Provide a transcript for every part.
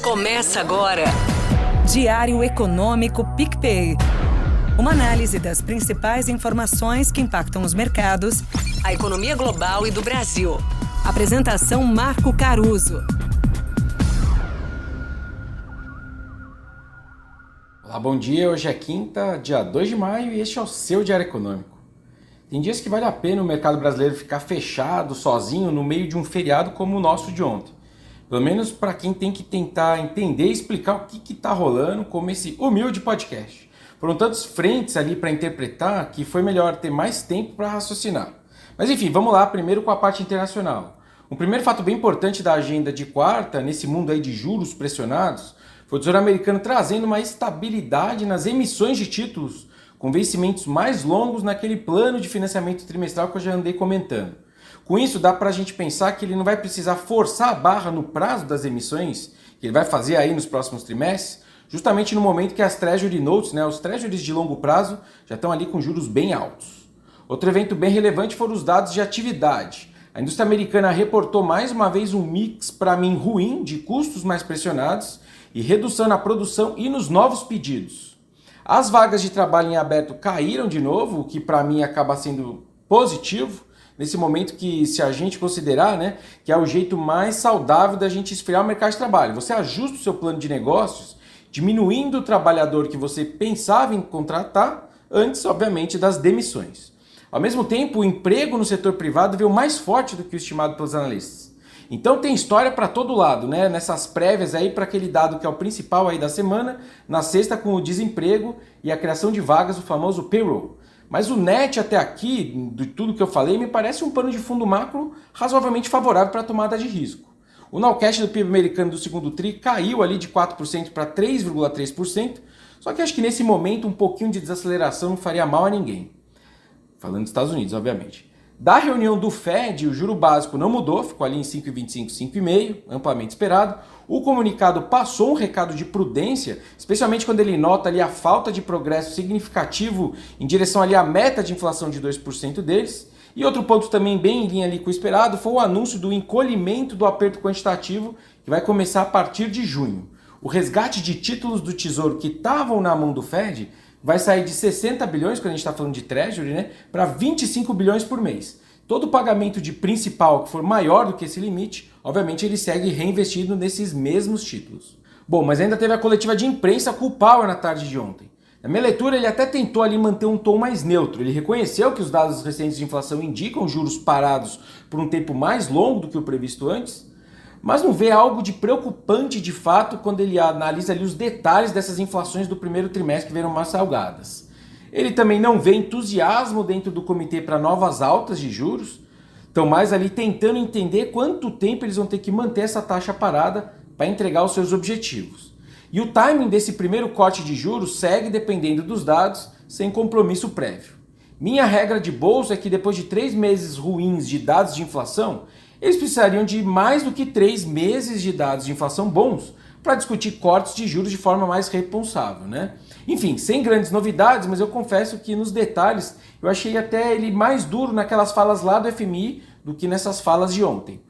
Começa agora. Diário Econômico PicPay. Uma análise das principais informações que impactam os mercados, A economia global e do Brasil. Apresentação Marco Caruso. Olá, bom dia. Hoje é quinta, dia 2 de maio e este é o seu Diário Econômico. Tem dias que vale a pena o mercado brasileiro ficar fechado, sozinho, no meio de um feriado como o nosso de ontem. Pelo menos para quem tem que tentar entender e explicar o que está rolando, como esse humilde podcast. Foram tantos frentes ali para interpretar que foi melhor ter mais tempo para raciocinar. Mas enfim, vamos lá primeiro com a parte internacional. Um primeiro fato bem importante da agenda de quarta, nesse mundo aí de juros pressionados, foi o Tesouro Americano trazendo uma estabilidade nas emissões de títulos, com vencimentos mais longos naquele plano de financiamento trimestral que eu já andei comentando. Com isso, dá para a gente pensar que ele não vai precisar forçar a barra no prazo das emissões, que ele vai fazer aí nos próximos trimestres, justamente no momento que as Treasury Notes, os Treasuries de longo prazo, já estão ali com juros bem altos. Outro evento bem relevante foram os dados de atividade. A indústria americana reportou mais uma vez um mix, para mim, ruim de custos mais pressionados e redução na produção e nos novos pedidos. As vagas de trabalho em aberto caíram de novo, o que para mim acaba sendo positivo, nesse momento que, se a gente considerar, que é o jeito mais saudável da gente esfriar o mercado de trabalho. Você ajusta o seu plano de negócios, diminuindo o trabalhador que você pensava em contratar, antes, obviamente, das demissões. Ao mesmo tempo, o emprego no setor privado veio mais forte do que o estimado pelos analistas. Então tem história para todo lado, nessas prévias aí para aquele dado que é o principal aí da semana, na sexta com o desemprego e a criação de vagas, o famoso payroll. Mas o net até aqui, de tudo que eu falei, me parece um pano de fundo macro razoavelmente favorável para a tomada de risco. O nowcast do PIB americano do segundo TRI caiu ali de 4% para 3,3%, só que acho que nesse momento um pouquinho de desaceleração não faria mal a ninguém. Falando dos Estados Unidos, obviamente. Da reunião do Fed, o juro básico não mudou, ficou ali em 5,25, 5,5, amplamente esperado. O comunicado passou um recado de prudência, especialmente quando ele nota ali a falta de progresso significativo em direção ali à meta de inflação de 2% deles. E outro ponto também bem em linha ali com o esperado foi o anúncio do encolhimento do aperto quantitativo, que vai começar a partir de junho. O resgate de títulos do Tesouro que estavam na mão do Fed vai sair de 60 bilhões, quando a gente está falando de Treasury, para 25 bilhões por mês. Todo pagamento de principal que for maior do que esse limite, obviamente ele segue reinvestido nesses mesmos títulos. Bom, mas ainda teve a coletiva de imprensa com o Powell na tarde de ontem. Na minha leitura, ele até tentou ali manter um tom mais neutro. Ele reconheceu que os dados recentes de inflação indicam juros parados por um tempo mais longo do que o previsto antes, mas não vê algo de preocupante de fato quando ele analisa ali os detalhes dessas inflações do primeiro trimestre que vieram mais salgadas. Ele também não vê entusiasmo dentro do comitê para novas altas de juros, estão mais ali tentando entender quanto tempo eles vão ter que manter essa taxa parada para entregar os seus objetivos. E o timing desse primeiro corte de juros segue dependendo dos dados, sem compromisso prévio. Minha regra de bolsa é que depois de 3 meses ruins de dados de inflação, eles precisariam de mais do que 3 meses de dados de inflação bons para discutir cortes de juros de forma mais responsável, Enfim, sem grandes novidades, mas eu confesso que nos detalhes eu achei até ele mais duro naquelas falas lá do FMI do que nessas falas de ontem.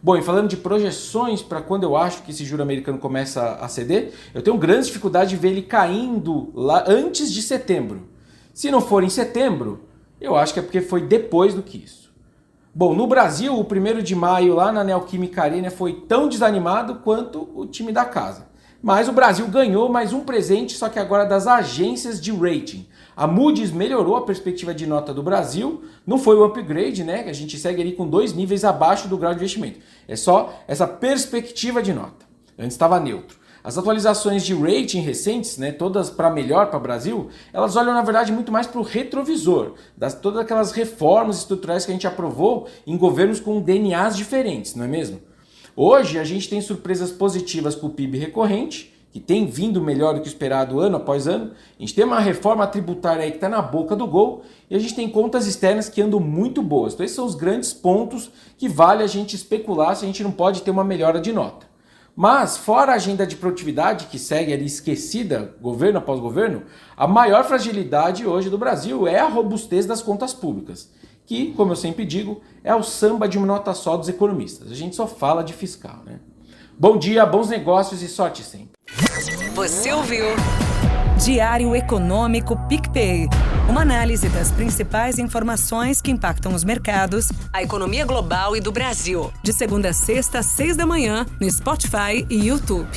Bom, e falando de projeções para quando eu acho que esse juro americano começa a ceder, eu tenho grande dificuldade de ver ele caindo lá antes de setembro. Se não for em setembro, eu acho que é porque foi depois do que isso. Bom, no Brasil, o 1º de maio lá na Neoquímica Arena foi tão desanimado quanto o time da casa. Mas o Brasil ganhou mais um presente, só que agora das agências de rating. A Moody's melhorou a perspectiva de nota do Brasil, não foi o upgrade, que a gente segue ali com 2 níveis abaixo do grau de investimento. É só essa perspectiva de nota. Antes estava neutro. As atualizações de rating recentes, todas para melhor para o Brasil, elas olham na verdade muito mais para o retrovisor, todas aquelas reformas estruturais que a gente aprovou em governos com DNAs diferentes, não é mesmo? Hoje a gente tem surpresas positivas com o PIB recorrente, que tem vindo melhor do que esperado ano após ano, a gente tem uma reforma tributária aí que está na boca do gol, e a gente tem contas externas que andam muito boas. Então esses são os grandes pontos que vale a gente especular se a gente não pode ter uma melhora de nota. Mas, fora a agenda de produtividade, que segue ali esquecida, governo após governo, a maior fragilidade hoje do Brasil é a robustez das contas públicas, que, como eu sempre digo, é o samba de uma nota só dos economistas. A gente só fala de fiscal, Bom dia, bons negócios e sorte sempre. Você ouviu? Diário Econômico PicPay. Uma análise das principais informações que impactam os mercados, A economia global e do Brasil. de segunda a sexta, às 6 da manhã, no Spotify e YouTube.